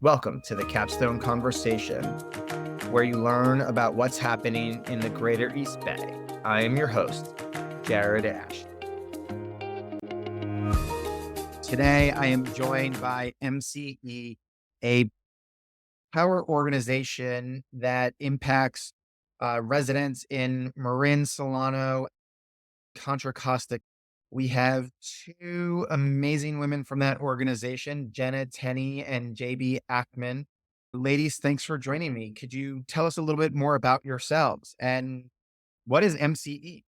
Welcome to the Capstone Conversation, where you learn about what's happening in the greater East Bay. I am your host, Jared Ash. Today, I am joined by MCE, a power organization that impacts residents in Marin, Solano, Contra Costa. We have two amazing women from that organization, Jenna Tenney and JB Ackman. Ladies, thanks for joining me. Could you tell us a little bit more about yourselves and what is MCE?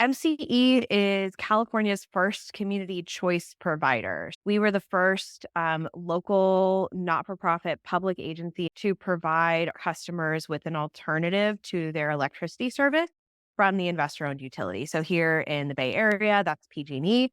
MCE is California's first community choice provider. We were the first local not-for-profit public agency to provide customers with an alternative to their electricity service from the investor-owned utility. So here in the Bay Area, that's PG&E.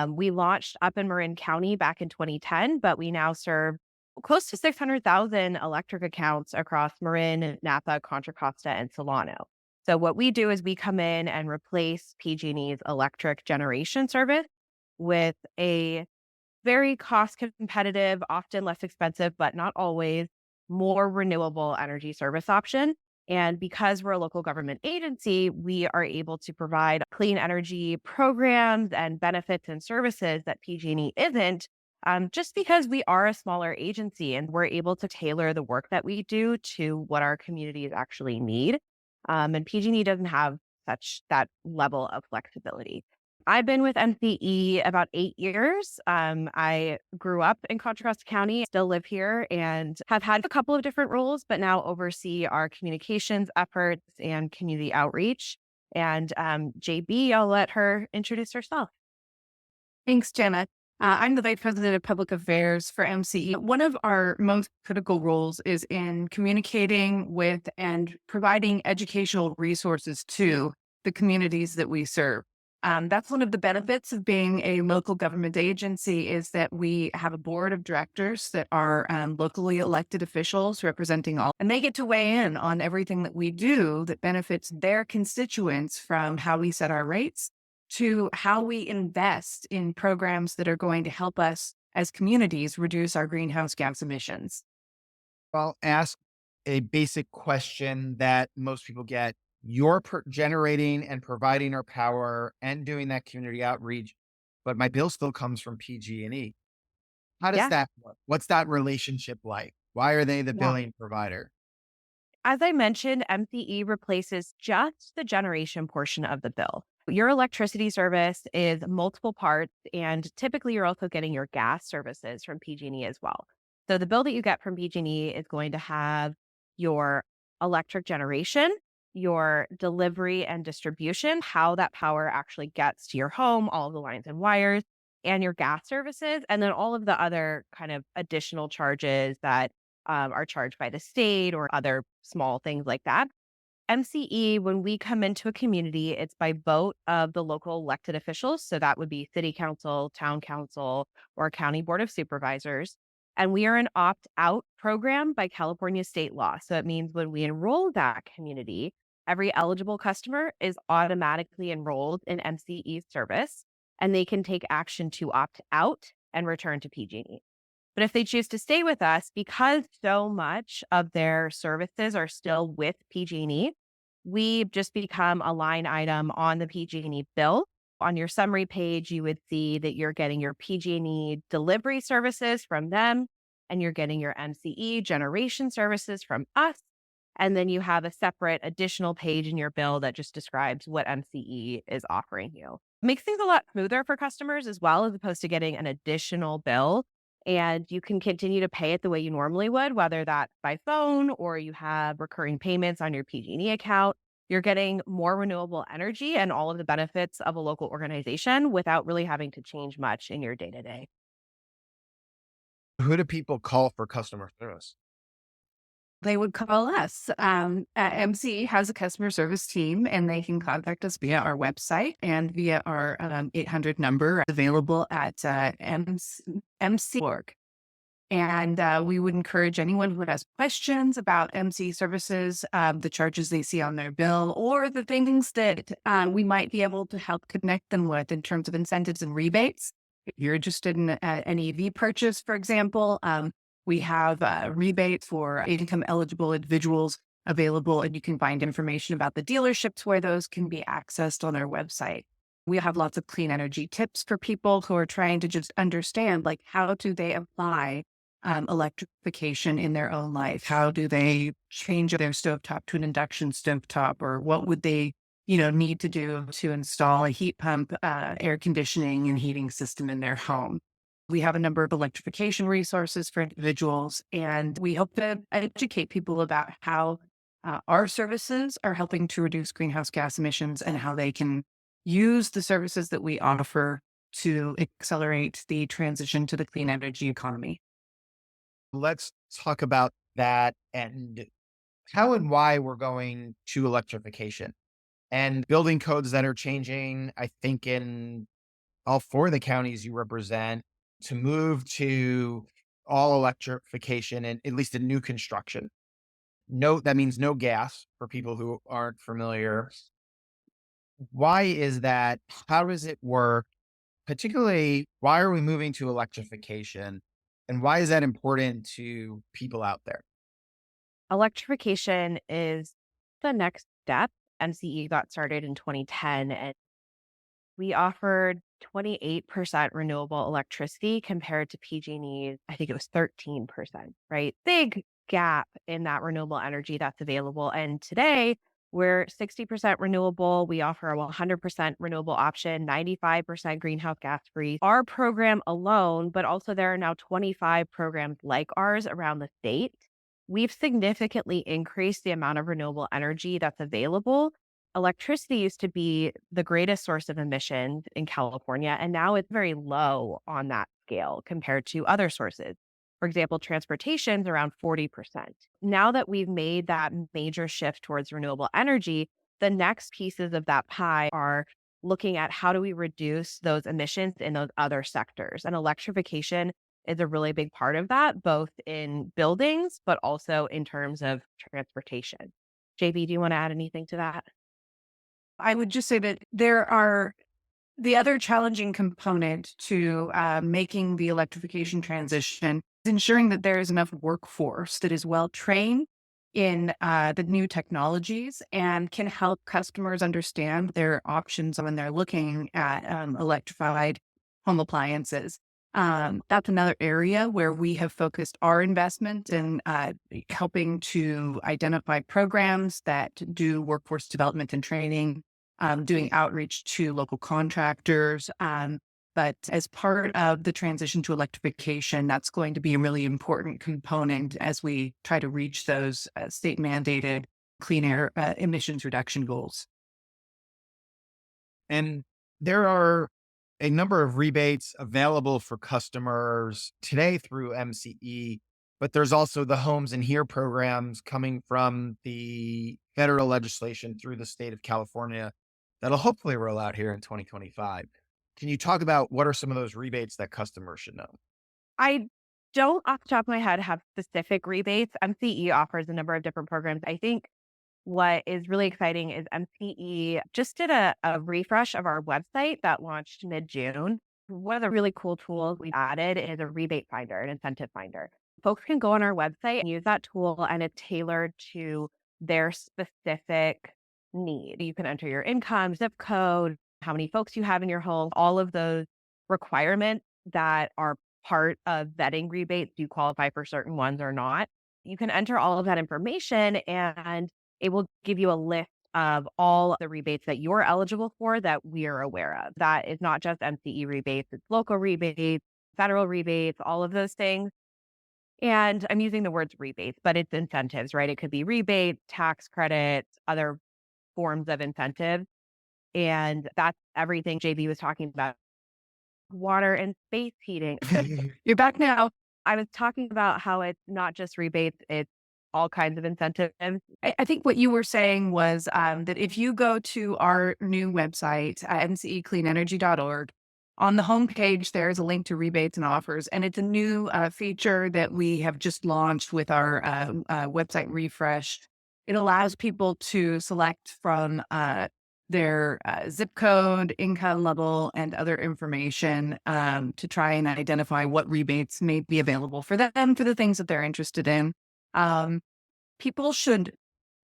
We launched up in Marin County back in 2010, but we now serve close to 600,000 electric accounts across Marin, Napa, Contra Costa, and Solano. So what we do is we come in and replace PG&E's electric generation service with a very cost competitive, often less expensive, but not always, more renewable energy service option. And because we're a local government agency, we are able to provide clean energy programs and benefits and services that PG&E isn't, just because we are a smaller agency and we're able to tailor the work that we do to what our communities actually need. And PG&E doesn't have that level of flexibility. I've been with MCE about 8 years. I grew up in Contra Costa County, still live here, and have had a couple of different roles, but now oversee our communications efforts and community outreach. And JB, I'll let her introduce herself. Thanks, Jenna. I'm the Vice President of Public Affairs for MCE. One of our most critical roles is in communicating with and providing educational resources to the communities that we serve. That's one of the benefits of being a local government agency is that we have a board of directors that are locally elected officials representing all, and they get to weigh in on everything that we do that benefits their constituents, from how we set our rates to how we invest in programs that are going to help us as communities reduce our greenhouse gas emissions. I'll ask a basic question that most people get. You're generating and providing our power and doing that community outreach, but my bill still comes from PG&E. How does Yeah. that work? What's that relationship like? Why are they the Yeah. billing provider? As I mentioned, MCE replaces just the generation portion of the bill. Your electricity service is multiple parts, and typically you're also getting your gas services from PG&E as well. So the bill that you get from PG&E is going to have your electric generation, your delivery and distribution, how that power actually gets to your home, all of the lines and wires, and your gas services, and then all of the other kind of additional charges that are charged by the state or other small things like that. MCE, when we come into a community, it's by vote of the local elected officials. So that would be city council, town council, or county board of supervisors. And we are an opt out program by California state law. So it means when we enroll that community, every eligible customer is automatically enrolled in MCE service, and they can take action to opt out and return to PG&E. But if they choose to stay with us, because so much of their services are still with PG&E, we just become a line item on the PG&E bill. On your summary page, you would see that you're getting your PG&E delivery services from them, and you're getting your MCE generation services from us. And then you have a separate additional page in your bill that just describes what MCE is offering you. It makes things a lot smoother for customers as well, as opposed to getting an additional bill. And you can continue to pay it the way you normally would, whether that's by phone or you have recurring payments on your PG&E account. You're getting more renewable energy and all of the benefits of a local organization without really having to change much in your day to day. Who do people call for customer service? They would call us. MCE has a customer service team, and they can contact us via our website and via our 800 number available at MC.org. And we would encourage anyone who has questions about MC services, the charges they see on their bill, or the things that we might be able to help connect them with in terms of incentives and rebates. If you're interested in an EV purchase, for example, we have rebates for income eligible individuals available, and you can find information about the dealerships where those can be accessed on our website. We have lots of clean energy tips for people who are trying to just understand, like, how do they apply electrification in their own life? How do they change their stovetop to an induction stovetop, or what would they, need to do to install a heat pump, air conditioning and heating system in their home? We have a number of electrification resources for individuals, and we hope to educate people about how our services are helping to reduce greenhouse gas emissions and how they can use the services that we offer to accelerate the transition to the clean energy economy. Let's talk about that and how and why we're going to electrification and building codes that are changing, I think, in all four of the counties you represent to move to all electrification and at least in new construction. No, that means no gas for people who aren't familiar. Why is that? How does it work? Particularly, why are we moving to electrification? And why is that important to people out there? Electrification is the next step. MCE got started in 2010, and we offered 28% renewable electricity compared to PG&E's, I think it was 13%, right? Big gap in that renewable energy that's available. And today we're 60% renewable. We offer a 100% renewable option, 95% greenhouse gas free. Our program alone, but also there are now 25 programs like ours around the state. We've significantly increased the amount of renewable energy that's available. Electricity used to be the greatest source of emissions in California, and now it's very low on that scale compared to other sources. For example, transportation's around 40%. Now that we've made that major shift towards renewable energy, the next pieces of that pie are looking at how do we reduce those emissions in those other sectors. And electrification is a really big part of that, both in buildings, but also in terms of transportation. JB, do you want to add anything to that? I would just say that there are the other challenging component to making the electrification transition is ensuring that there is enough workforce that is well trained in the new technologies and can help customers understand their options when they're looking at electrified home appliances. That's another area where we have focused our investment in helping to identify programs that do workforce development and training, doing outreach to local contractors. But as part of the transition to electrification, that's going to be a really important component as we try to reach those state mandated clean air emissions reduction goals. And there are a number of rebates available for customers today through MCE, but there's also the Homes and Here programs coming from the federal legislation through the state of California that'll hopefully roll out here in 2025. Can you talk about what are some of those rebates that customers should know? I don't off the top of my head have specific rebates. MCE offers a number of different programs. I think what is really exciting is MCE just did a refresh of our website that launched mid-June. One of the really cool tools we added is a rebate finder, an incentive finder. Folks can go on our website and use that tool, and it's tailored to their specific need. You can enter your income, zip code, how many folks you have in your home, all of those requirements that are part of vetting rebates. Do you qualify for certain ones or not? You can enter all of that information, and it will give you a list of all the rebates that you're eligible for that we are aware of. That is not just MCE rebates, it's local rebates, federal rebates, all of those things. And I'm using the words rebates, but it's incentives, right? It could be rebates, tax credits, other forms of incentives. And that's everything JB was talking about, water and space heating. You're back now. I was talking about how it's not just rebates, it's all kinds of incentives. I think what you were saying was that if you go to our new website, mcecleanenergy.org, on the homepage, there's a link to rebates and offers, and it's a new feature that we have just launched with our website refresh. It allows people to select from their zip code, income level, and other information to try and identify what rebates may be available for them for the things that they're interested in. Um, People should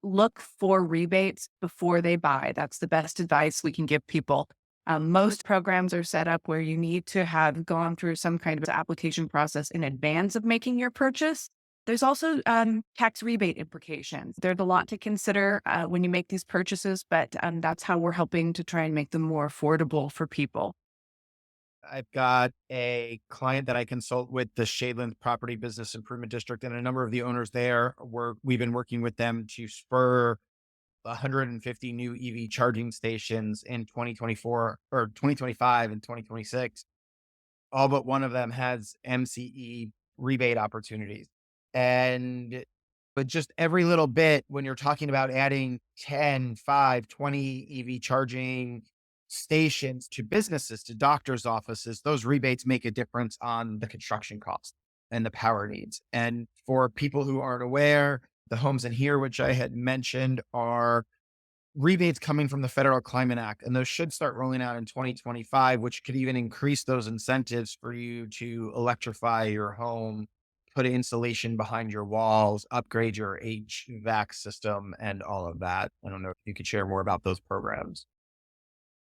look for rebates before they buy. That's the best advice we can give people. Most programs are set up where you need to have gone through some kind of application process in advance of making your purchase. There's also tax rebate implications. There's a lot to consider when you make these purchases, but that's how we're helping to try and make them more affordable for people. I've got a client that I consult with, the Shadeland Property Business Improvement District, and a number of the owners there we've been working with them to spur 150 new EV charging stations in 2024 or 2025 and 2026. All but one of them has MCE rebate opportunities. And but just every little bit, when you're talking about adding 10, 5, 20 EV charging stations to businesses, to doctors' offices, those rebates make a difference on the construction cost and the power needs. And for people who aren't aware, the homes in here, which I had mentioned, are rebates coming from the Federal Climate Act, and those should start rolling out in 2025, which could even increase those incentives for you to electrify your home, put insulation behind your walls, upgrade your HVAC system, and all of that. I don't know if you could share more about those programs.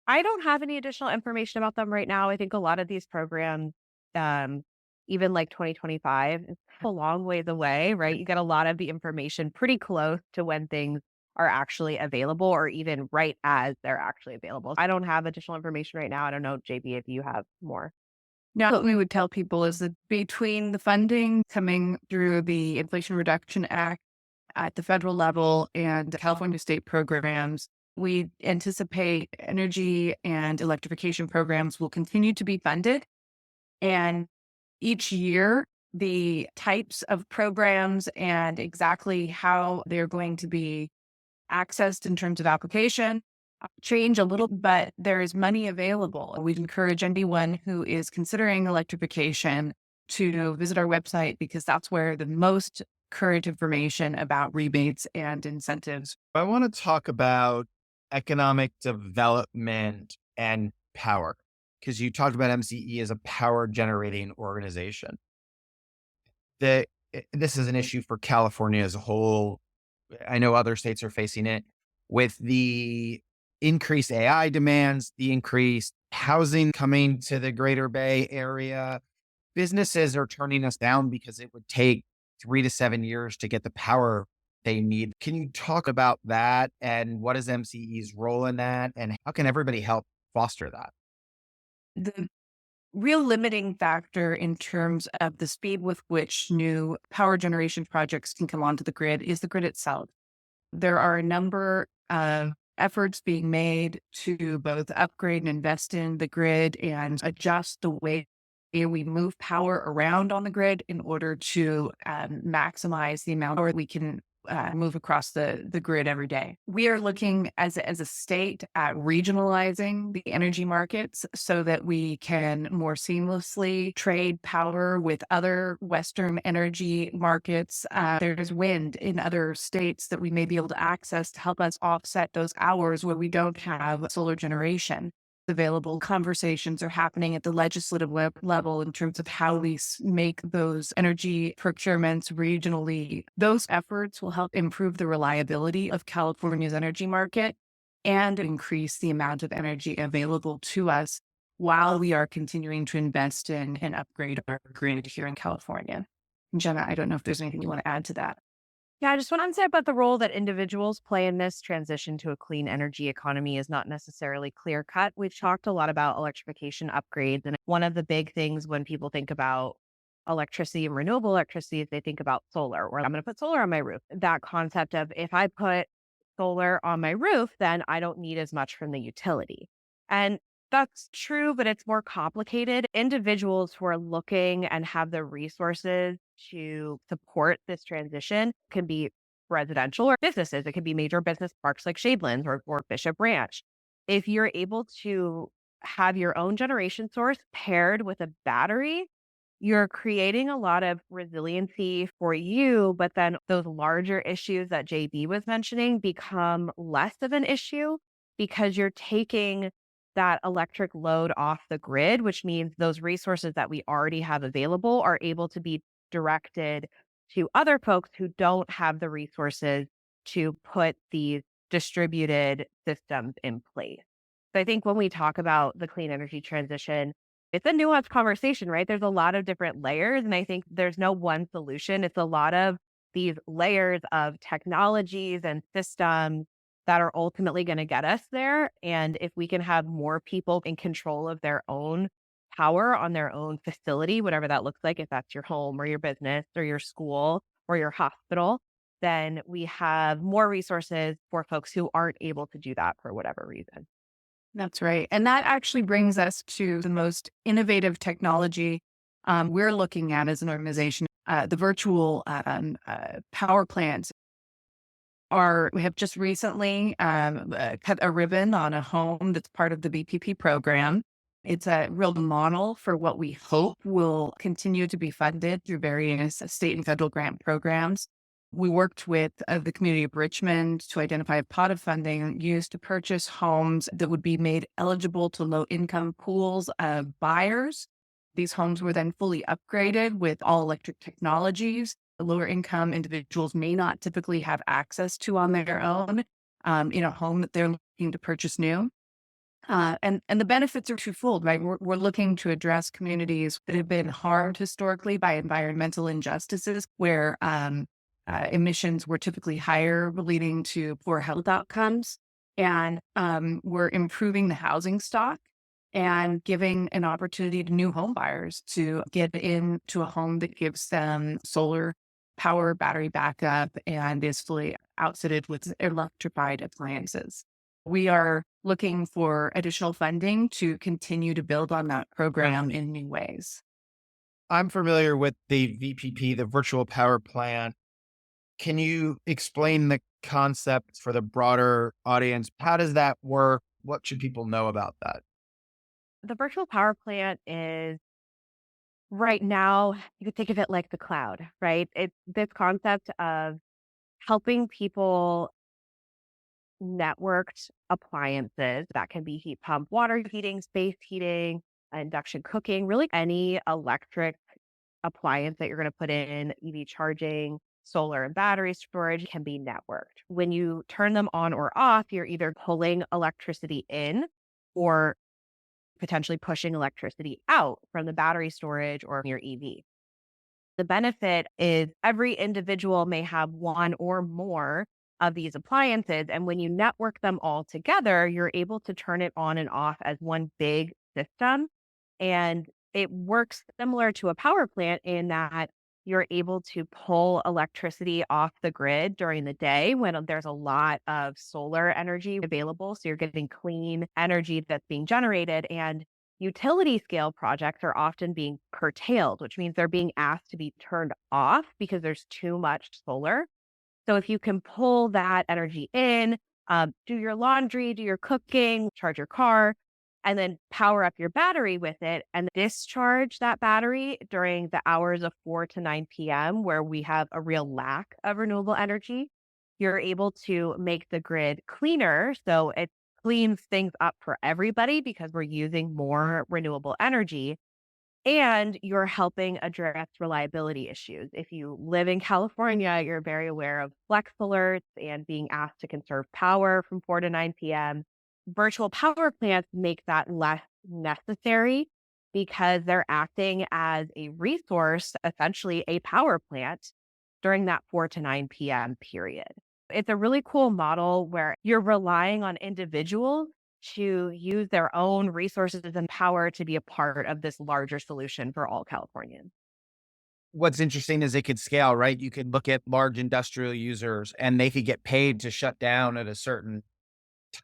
I don't have any additional information about them right now. I think a lot of these programs, um, even like 2025, it's a long ways away, right? You get a lot of the information pretty close to when things are actually available or even right as they're actually available. I don't have additional information right now. I don't know, JB, if you have more. Now, what we would tell people is that between the funding coming through the Inflation Reduction Act at the federal level and California state programs, we anticipate energy and electrification programs will continue to be funded. And each year, the types of programs and exactly how they're going to be accessed in terms of application change a little, but there is money available. We'd encourage anyone who is considering electrification to visit our website because that's where the most current information about rebates and incentives. I want to talk about economic development and power, because you talked about MCE as a power generating organization. This is an issue for California as a whole. I know other states are facing it with the increased AI demands, the increased housing coming to the Greater Bay Area. Businesses are turning us down because it would take 3 to 7 years to get the power they need. Can you talk about that, and what is MCE's role in that, and how can everybody help foster that? The real limiting factor in terms of the speed with which new power generation projects can come onto the grid is the grid itself. There are a number of efforts being made to both upgrade and invest in the grid and adjust the way we move power around on the grid in order to maximize the amount of power we can move across the grid every day. We are looking as a state at regionalizing the energy markets so that we can more seamlessly trade power with other Western energy markets. There's wind in other states that we may be able to access to help us offset those hours where we don't have solar generation available. Conversations are happening at the legislative level in terms of how we make those energy procurements regionally. Those efforts will help improve the reliability of California's energy market and increase the amount of energy available to us while we are continuing to invest in and upgrade our grid here in California. Jenna, I don't know if there's anything you want to add to that. Yeah, I just want to say about the role that individuals play in this transition to a clean energy economy is not necessarily clear cut. We've talked a lot about electrification upgrades. And one of the big things when people think about electricity and renewable electricity is they think about solar, or I'm going to put solar on my roof. That concept of if I put solar on my roof, then I don't need as much from the utility. And that's true, but it's more complicated. Individuals who are looking and have the resources to support this transition can be residential or businesses. It can be major business parks like Shadelands or Bishop Ranch. If you're able to have your own generation source paired with a battery, you're creating a lot of resiliency for you, but then those larger issues that JB was mentioning become less of an issue. because you're taking that electric load off the grid, which means those resources that we already have available are able to be directed to other folks who don't have the resources to put these distributed systems in place. So I think when we talk about the clean energy transition, it's a nuanced conversation, right? There's a lot of different layers, and I think there's no one solution. It's a lot of these layers of technologies and systems that are ultimately going to get us there. And if we can have more people in control of their own power on their own facility, whatever that looks like, if that's your home or your business or your school or your hospital, then we have more resources for folks who aren't able to do that for whatever reason. That's right. And that actually brings us to the most innovative technology we're looking at as an organization. The virtual power plants we have just recently cut a ribbon on a home that's part of the BPP program. It's a real model for what we hope will continue to be funded through various state and federal grant programs. We worked with the community of Richmond to identify a pot of funding used to purchase homes that would be made eligible to low income pools of buyers. These homes were then fully upgraded with all electric technologies. The lower income individuals may not typically have access to on their own in a home that they're looking to purchase new. And the benefits are twofold, right? We're looking to address communities that have been harmed historically by environmental injustices, where emissions were typically higher, leading to poor health outcomes. And we're improving the housing stock and giving an opportunity to new home buyers to get into a home that gives them solar power, battery backup, and is fully outfitted with electrified appliances. We are looking for additional funding to continue to build on that program in new ways. I'm familiar with the VPP, the virtual power plant. Can you explain the concept for the broader audience? How does that work? What should people know about that? The virtual power plant is right now, you could think of it like the cloud, right? It's this concept of helping people networked appliances that can be heat pump, water heating, space heating, induction cooking, really any electric appliance that you're going to put in, EV charging, solar and battery storage can be networked. When you turn them on or off, you're either pulling electricity in or potentially pushing electricity out from the battery storage or your EV. The benefit is every individual may have one or more of these appliances. And when you network them all together, you're able to turn it on and off as one big system. And it works similar to a power plant in that you're able to pull electricity off the grid during the day when there's a lot of solar energy available. So you're getting clean energy that's being generated. And utility scale projects are often being curtailed, which means they're being asked to be turned off because there's too much solar. So if you can pull that energy in, do your laundry, do your cooking, charge your car, and then power up your battery with it and discharge that battery during the hours of 4 to 9 p.m., where we have a real lack of renewable energy, you're able to make the grid cleaner. So it cleans things up for everybody because we're using more renewable energy and you're helping address reliability issues. If you live in California, you're very aware of flex alerts and being asked to conserve power from 4 to 9 p.m. Virtual power plants make that less necessary because they're acting as a resource, essentially a power plant during that 4 to 9 p.m. period. It's a really cool model where you're relying on individuals to use their own resources and power to be a part of this larger solution for all Californians. What's interesting is it could scale, right? You could look at large industrial users and they could get paid to shut down at a certain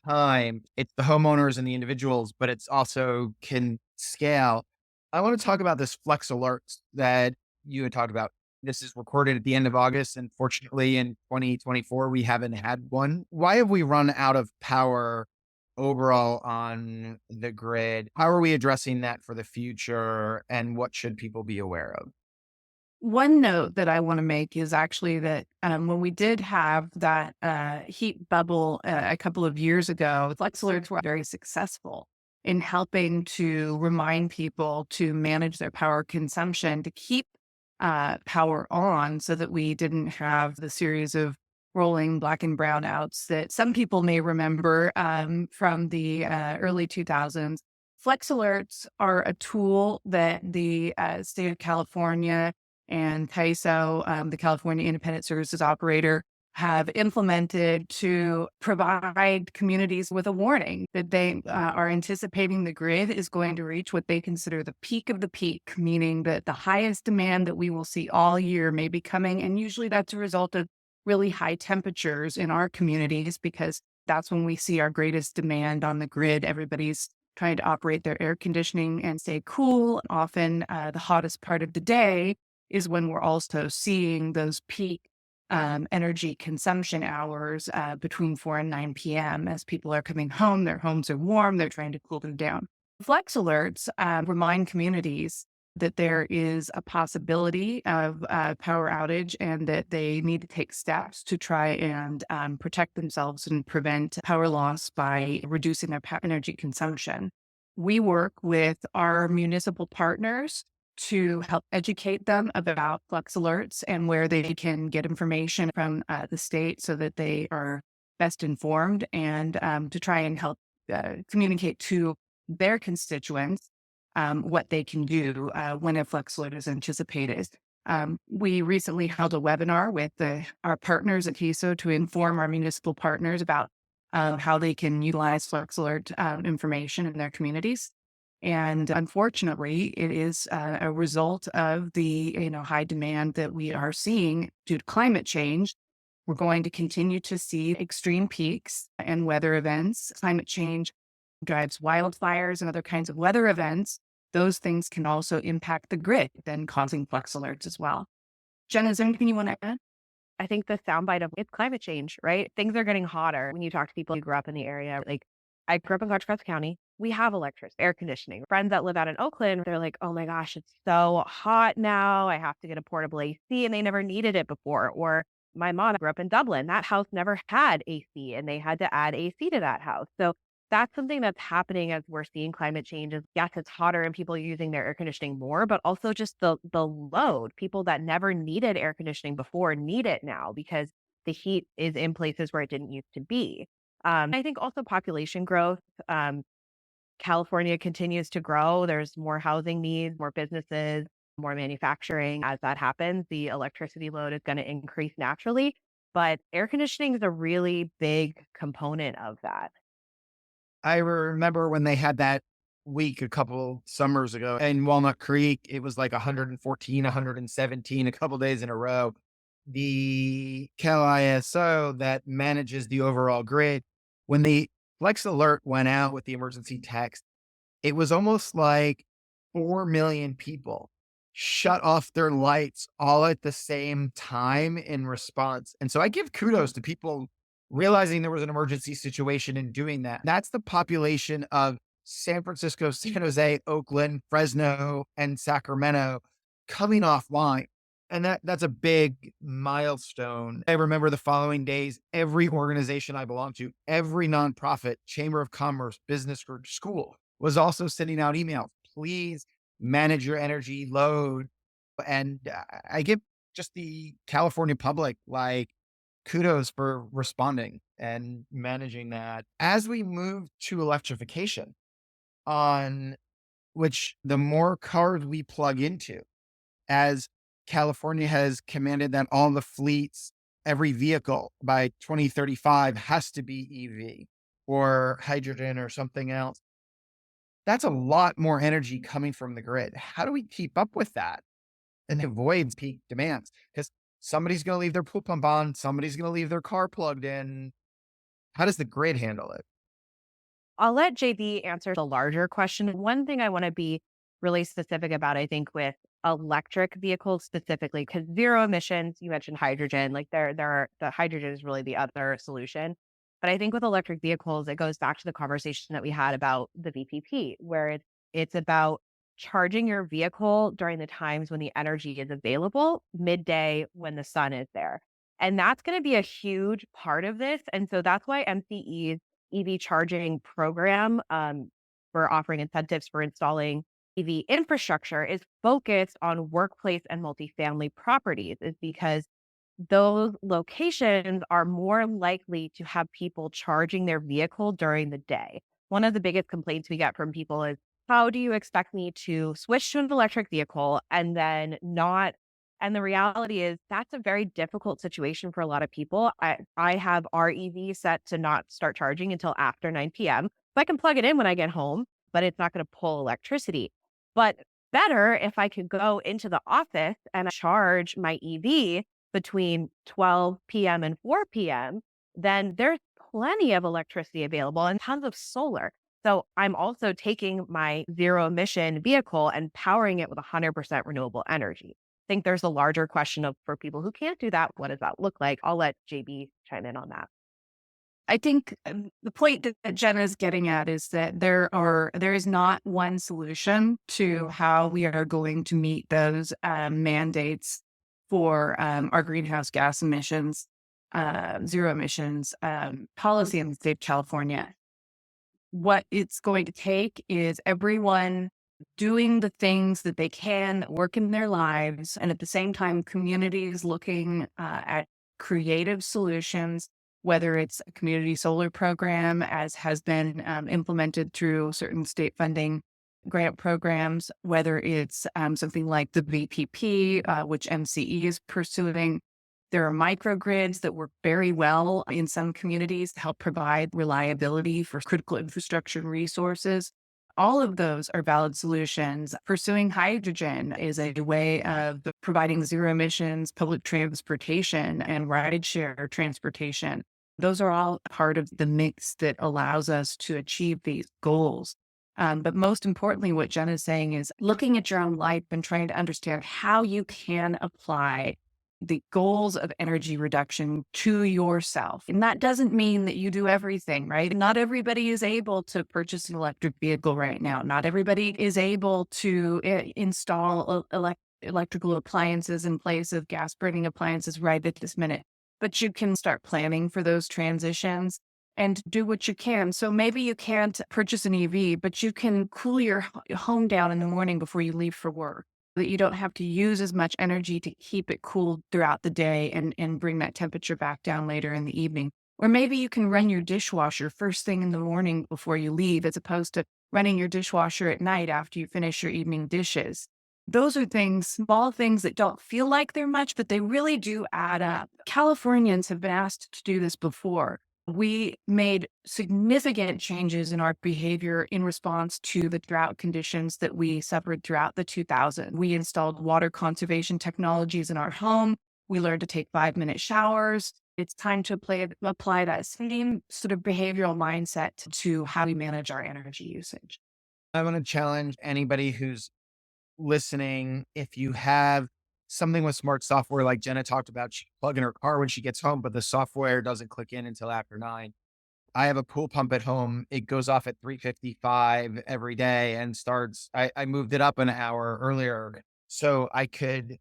time. It's the homeowners and the individuals, but it's also can scale. I want to talk about this flex alerts that you had talked about. This is recorded at the end of August, and fortunately in 2024, we haven't had one. Why have we run out of power overall on the grid? How are we addressing that for the future? And what should people be aware of? One note that I want to make is actually that when we did have that heat bubble a couple of years ago, Flex Alerts were very successful in helping to remind people to manage their power consumption, to keep power on so that we didn't have the series of rolling black and brownouts that some people may remember from the early 2000s. Flex Alerts are a tool that the state of California and CAISO, the California Independent Services Operator, have implemented to provide communities with a warning that they are anticipating the grid is going to reach what they consider the peak of the peak, meaning that the highest demand that we will see all year may be coming. And usually that's a result of really high temperatures in our communities, because that's when we see our greatest demand on the grid. Everybody's trying to operate their air conditioning and stay cool. Often the hottest part of the day is when we're also seeing those peak energy consumption hours between 4 and 9 p.m. as people are coming home, their homes are warm, they're trying to cool them down. Flex Alerts remind communities that there is a possibility of power outage and that they need to take steps to try and protect themselves and prevent power loss by reducing their energy consumption. We work with our municipal partners to help educate them about Flex Alerts and where they can get information from the state so that they are best informed, and to try and help communicate to their constituents what they can do when a Flex Alert is anticipated. We recently held a webinar with our partners at CAISO to inform our municipal partners about how they can utilize Flex Alert information in their communities. And unfortunately, it is a result of the high demand that we are seeing due to climate change. We're going to continue to see extreme peaks and weather events. Climate change drives wildfires and other kinds of weather events. Those things can also impact the grid, then causing Flex Alerts as well. Jen, is there anything you want to add? I think the soundbite of it's climate change, right? Things are getting hotter. When you talk to people who grew up in the area, like I grew up in Contra Costa County, we have electric air conditioning. Friends that live out in Oakland, they're like, oh my gosh, it's so hot now. I have to get a portable AC, and they never needed it before. Or my mom grew up in Dublin. That house never had AC, and they had to add AC to that house. So that's something that's happening as we're seeing climate change. Is yes, it's hotter and people are using their air conditioning more, but also just the load. People that never needed air conditioning before need it now because the heat is in places where it didn't used to be. I think also population growth. California continues to grow. There's more housing needs, more businesses, more manufacturing. As that happens, the electricity load is going to increase naturally. But air conditioning is a really big component of that. I remember when they had that week a couple summers ago in Walnut Creek, it was like 114, 117 a couple days in a row. The CalISO that manages the overall grid, when the Flex Alert went out with the emergency text, it was almost like 4 million people shut off their lights all at the same time in response. And so I give kudos to people realizing there was an emergency situation and doing that. That's the population of San Francisco, San Jose, Oakland, Fresno, and Sacramento coming offline. And that's a big milestone. I remember the following days, every organization I belong to, every nonprofit, chamber of commerce, business group, school was also sending out emails. Please manage your energy load. And I give just the California public like kudos for responding and managing that. As we move to electrification, on which the more cars we plug into, as California has commanded that all the fleets, every vehicle by 2035 has to be EV or hydrogen or something else. That's a lot more energy coming from the grid. How do we keep up with that and avoid peak demands? Because somebody's going to leave their pool pump on, somebody's going to leave their car plugged in. How does the grid handle it? I'll let JB answer the larger question. One thing I want to be really specific about, I think, with electric vehicles specifically, because zero emissions, you mentioned hydrogen, like there are the hydrogen is really the other solution. But I think with electric vehicles, it goes back to the conversation that we had about the VPP, where it's about charging your vehicle during the times when the energy is available, midday when the sun is there. And that's going to be a huge part of this. And so that's why MCE's EV charging program, for offering incentives for installing EV infrastructure, is focused on workplace and multifamily properties, is because those locations are more likely to have people charging their vehicle during the day. One of the biggest complaints we get from people is, how do you expect me to switch to an electric vehicle and then not? And the reality is that's a very difficult situation for a lot of people. I have our EV set to not start charging until after 9 p.m. So I can plug it in when I get home, but it's not going to pull electricity. But better if I could go into the office and charge my EV between 12 p.m. and 4 p.m., then there's plenty of electricity available and tons of solar. So I'm also taking my zero emission vehicle and powering it with 100% renewable energy. I think there's a larger question of, for people who can't do that, what does that look like? I'll let JB chime in on that. I think the point that Jenna is getting at is that there is not one solution to how we are going to meet those mandates for our greenhouse gas emissions, zero emissions policy in the state of California. What it's going to take is everyone doing the things that they can work in their lives, and at the same time, communities looking at creative solutions, whether it's a community solar program, as has been implemented through certain state funding grant programs, whether it's something like the VPP, which MCE is pursuing. There are microgrids that work very well in some communities to help provide reliability for critical infrastructure resources. All of those are valid solutions. Pursuing hydrogen is a way of providing zero emissions public transportation and rideshare transportation. Those are all part of the mix that allows us to achieve these goals. But most importantly, what Jen is saying is looking at your own life and trying to understand how you can apply the goals of energy reduction to yourself. And that doesn't mean that you do everything, right? Not everybody is able to purchase an electric vehicle right now. Not everybody is able to install electrical appliances in place of gas burning appliances right at this minute. But you can start planning for those transitions and do what you can. So maybe you can't purchase an EV, but you can cool your home down in the morning before you leave for work, that you don't have to use as much energy to keep it cool throughout the day and bring that temperature back down later in the evening. Or maybe you can run your dishwasher first thing in the morning before you leave, as opposed to running your dishwasher at night after you finish your evening dishes. Those are things, small things that don't feel like they're much, but they really do add up. Californians have been asked to do this before. We made significant changes in our behavior in response to the drought conditions that we suffered throughout the 2000s. We installed water conservation technologies in our home. We learned to take 5-minute showers. It's time to apply that same sort of behavioral mindset to how we manage our energy usage. I want to challenge anybody who's listening. If you have something with smart software, like Jenna talked about, she can plug in her car when she gets home, but the software doesn't click in until after 9. I have a pool pump at home. It goes off at 3:55 every day and starts. I moved it up an hour earlier so I could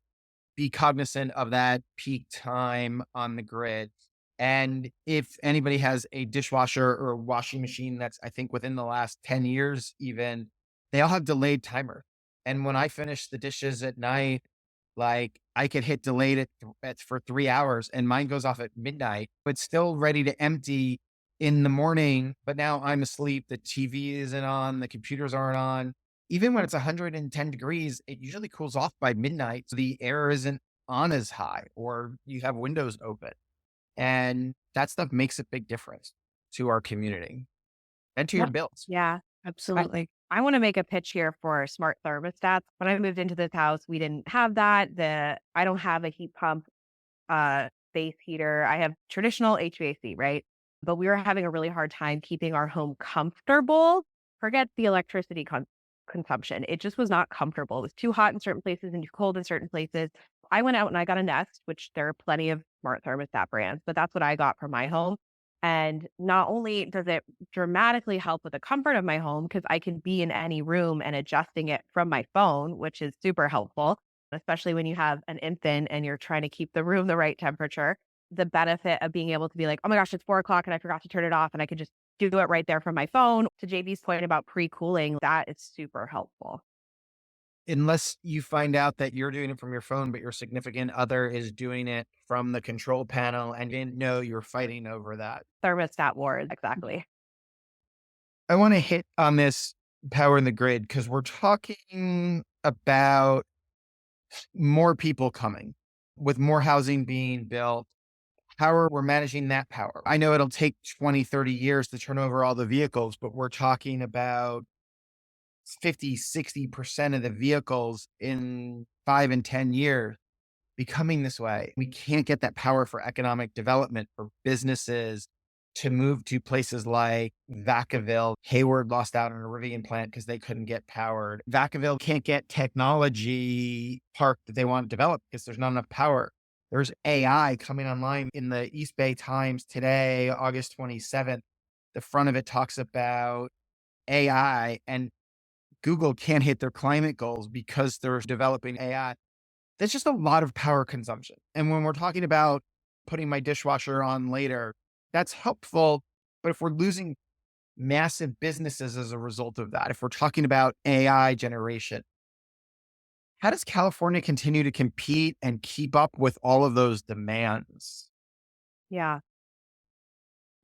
be cognizant of that peak time on the grid. And if anybody has a dishwasher or a washing machine that's, I think, within the last 10 years, even, they all have delayed timer. And when I finish the dishes at night, like I could hit delayed for 3 hours and mine goes off at midnight. It's still ready to empty in the morning, but now I'm asleep. The TV isn't on, the computers aren't on. Even when it's 110 degrees, it usually cools off by midnight. So the air isn't on as high, or you have windows open. And that stuff makes a big difference to our community and to your Yep. bills. Yeah. Absolutely. I want to make a pitch here for smart thermostats. When I moved into this house, we didn't have that. I don't have a heat pump, space heater. I have traditional HVAC, right? But we were having a really hard time keeping our home comfortable. Forget the electricity consumption. It just was not comfortable. It was too hot in certain places and too cold in certain places. I went out and I got a Nest, which there are plenty of smart thermostat brands, but that's what I got for my home. And not only does it dramatically help with the comfort of my home, because I can be in any room and adjusting it from my phone, which is super helpful, especially when you have an infant and you're trying to keep the room the right temperature. The benefit of being able to be like, oh my gosh, it's 4 o'clock and I forgot to turn it off and I could just do it right there from my phone. To JB's point about pre-cooling, that is super helpful. Unless you find out that you're doing it from your phone, but your significant other is doing it from the control panel and didn't know you were fighting over that. Thermostat wars, exactly. I want to hit on this power in the grid because we're talking about more people coming with more housing being built. How are we managing that power? I know it'll take 20, 30 years to turn over all the vehicles, but we're talking about 50, 60% of the vehicles in 5 and 10 years becoming this way. We can't get that power for economic development for businesses to move to places like Vacaville. Hayward lost out on a Rivian plant because they couldn't get powered. Vacaville can't get technology park that they want to develop because there's not enough power. There's AI coming online in the East Bay Times today, August 27th. The front of it talks about AI, and Google can't hit their climate goals because they're developing AI. That's just a lot of power consumption. And when we're talking about putting my dishwasher on later, that's helpful. But if we're losing massive businesses as a result of that, if we're talking about AI generation, how does California continue to compete and keep up with all of those demands? Yeah.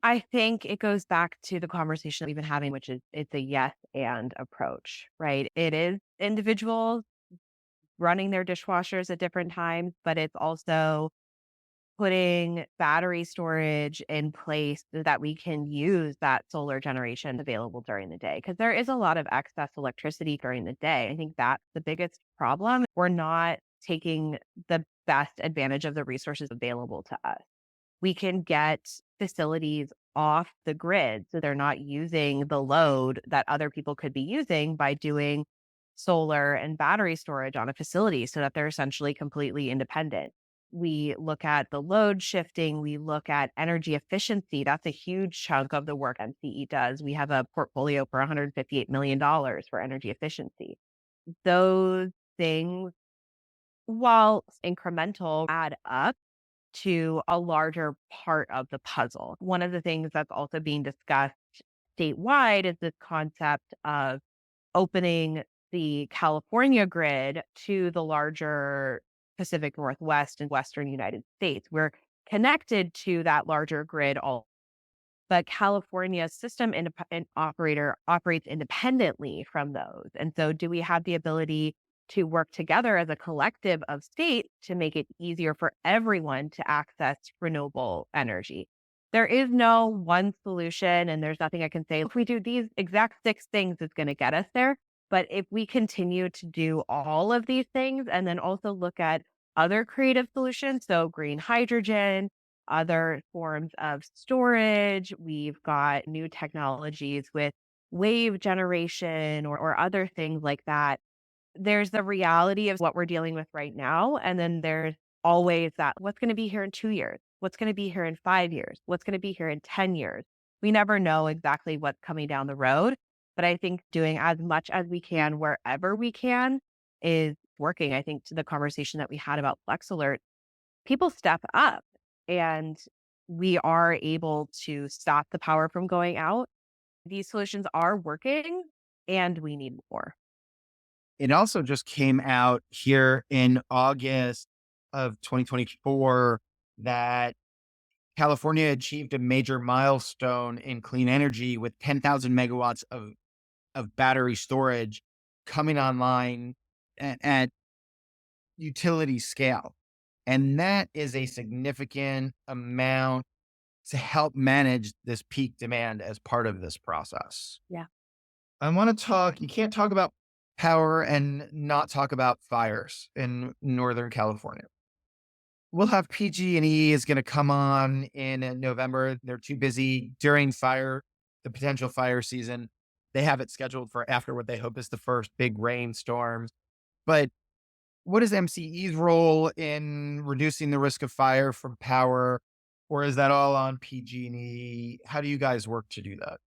I think it goes back to the conversation that we've been having, which is it's a yes and approach, right? It is individuals running their dishwashers at different times, but it's also putting battery storage in place so that we can use that solar generation available during the day. Because there is a lot of excess electricity during the day. I think that's the biggest problem. We're not taking the best advantage of the resources available to us. We can get facilities off the grid so they're not using the load that other people could be using by doing solar and battery storage on a facility so that they're essentially completely independent. We look at the load shifting, we look at energy efficiency. That's a huge chunk of the work MCE does. We have a portfolio for $158 million for energy efficiency. Those things, while incremental, add up to a larger part of the puzzle. One of the things that's also being discussed statewide is this concept of opening the California grid to the larger Pacific Northwest and Western United States. We're connected to that larger grid all, but California's system operator operates independently from those. And so do we have the ability to work together as a collective of states to make it easier for everyone to access renewable energy? There is no one solution, and there's nothing I can say. If we do these exact 6 things, it's going to get us there. But if we continue to do all of these things and then also look at other creative solutions, so green hydrogen, other forms of storage, we've got new technologies with wave generation or other things like that. There's the reality of what we're dealing with right now. And then there's always that what's going to be here in 2 years? What's going to be here in 5 years? What's going to be here in 10 years? We never know exactly what's coming down the road. But I think doing as much as we can wherever we can is working. I think to the conversation that we had about Flex Alert, people step up and we are able to stop the power from going out. These solutions are working and we need more. It also just came out here in August of 2024 that California achieved a major milestone in clean energy with 10,000 megawatts of battery storage coming online at utility scale. And that is a significant amount to help manage this peak demand as part of this process. Yeah. I want to talk, you can't talk about power and not talk about fires in Northern California. We'll have PG&E is going to come on in November. They're too busy during the potential fire season. They have it scheduled for after what they hope is the first big rainstorms. But what is MCE's role in reducing the risk of fire from power? or is that all on PG&E? How do you guys work to do that?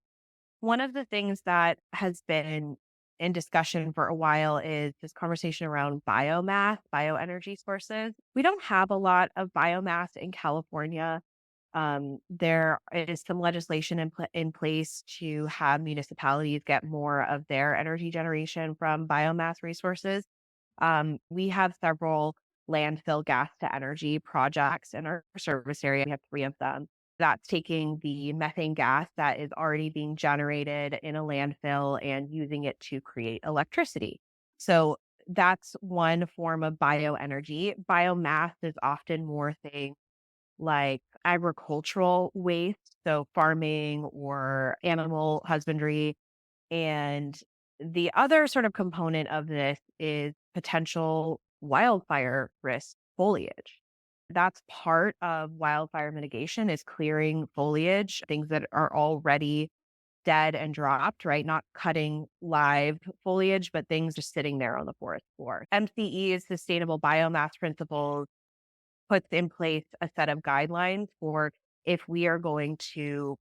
One of the things that has been in discussion for a while is this conversation around biomass, bioenergy sources. We don't have a lot of biomass in California. There is some legislation in place to have municipalities get more of their energy generation from biomass resources. We have several landfill gas to energy projects in our service area. We have three of them. That's taking the methane gas that is already being generated in a landfill and using it to create electricity. So that's one form of bioenergy. Biomass is often more things like agricultural waste, so farming or animal husbandry. And the other sort of component of this is potential wildfire risk foliage. That's part of wildfire mitigation is clearing foliage, things that are already dead and dropped, right? Not cutting live foliage, but things just sitting there on the forest floor. MCE's sustainable biomass principles puts in place a set of guidelines for if we are going to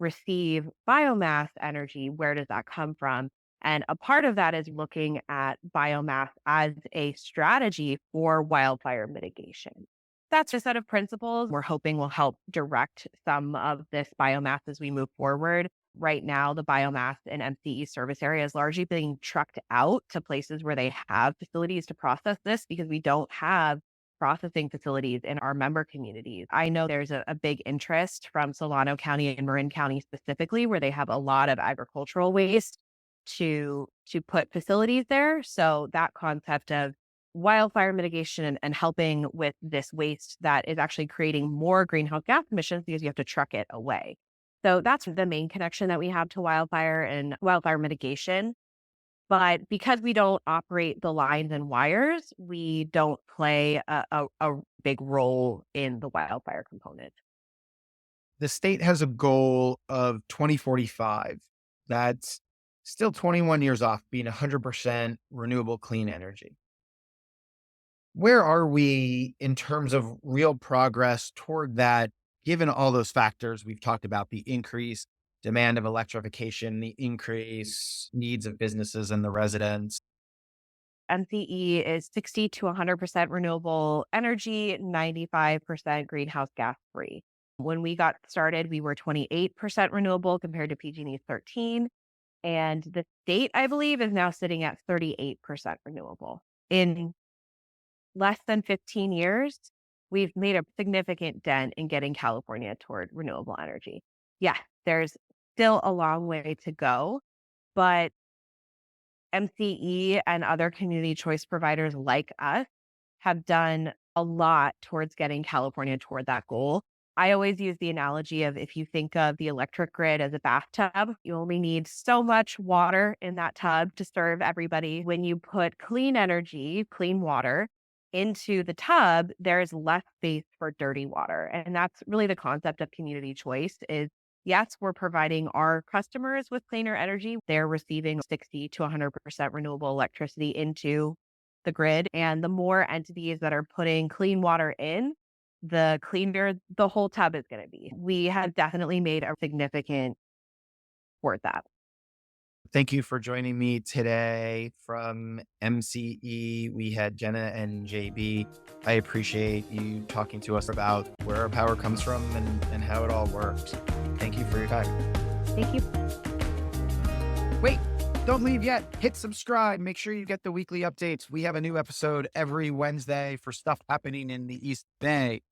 receive biomass energy, where does that come from? And a part of that is looking at biomass as a strategy for wildfire mitigation. That's a set of principles we're hoping will help direct some of this biomass as we move forward. Right now, the biomass in MCE service area is largely being trucked out to places where they have facilities to process this because we don't have processing facilities in our member communities. I know there's a big interest from Solano County and Marin County specifically, where they have a lot of agricultural waste to put facilities there. So that concept of wildfire mitigation and helping with this waste that is actually creating more greenhouse gas emissions because you have to truck it away. So that's the main connection that we have to wildfire and wildfire mitigation. But because we don't operate the lines and wires, we don't play a big role in the wildfire component. The state has a goal of 2045. That's still 21 years off being 100% renewable clean energy. Where are we in terms of real progress toward that, given all those factors we've talked about, the increase demand of electrification, the increase needs of businesses and the residents? MCE is 60 to 100% renewable energy, 95% greenhouse gas free. When we got started, we were 28% renewable compared to PG&E's 13. And the state, I believe, is now sitting at 38% renewable. In less than 15 years, we've made a significant dent in getting California toward renewable energy. Yeah, there's still a long way to go, but MCE and other community choice providers like us have done a lot towards getting California toward that goal. I always use the analogy of if you think of the electric grid as a bathtub, you only need so much water in that tub to serve everybody. When you put clean energy, clean water into the tub, there's less space for dirty water. And that's really the concept of community choice is yes, we're providing our customers with cleaner energy. They're receiving 60 to 100% renewable electricity into the grid. And the more entities that are putting clean water in, the cleaner the whole tub is going to be. We have definitely made a significant toward that. Thank you for joining me today from MCE. We had Jenna and JB. I appreciate you talking to us about where our power comes from and how it all works. Thank you for your time. Thank you. Wait, don't leave yet. Hit subscribe. Make sure you get the weekly updates. We have a new episode every Wednesday for stuff happening in the East Bay.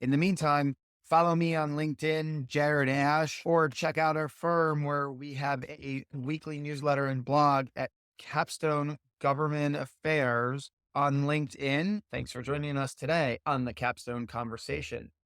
In the meantime, follow me on LinkedIn, Jared Ash, or check out our firm where we have a weekly newsletter and blog at Capstone Government Affairs on LinkedIn. Thanks for joining us today on the Capstone Conversation.